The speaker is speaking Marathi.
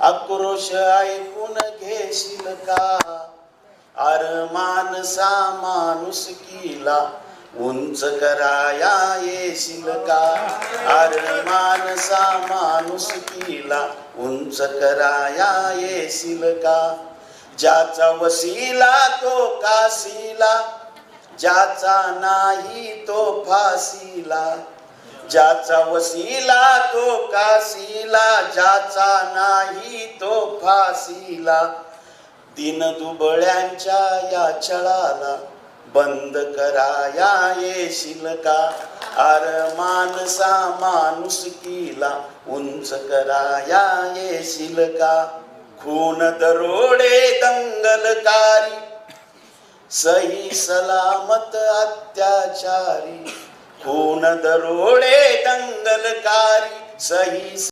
आक्रोश ऐकून घेशील का? अर माणसा माणुसकीला उंच कराया येशील का? अर माणसा माणुसकीला उंच कराया येशील का? ज्याचा वसिला तो काशीला, ज्याचा नाही तो फाशीला. ज्याचा वसिला तो काशीला, ज्याचा नाही तो फाशीला. दिन दुबळ्यांच्या या छळाला बंद कराया येशील का? अर माणसा माणुसकीला उंच कराया येशील का? खून दरोडे दंगलकारी, सही सलामत अत्याचारी. खून दरोडे दंगलकारी, सही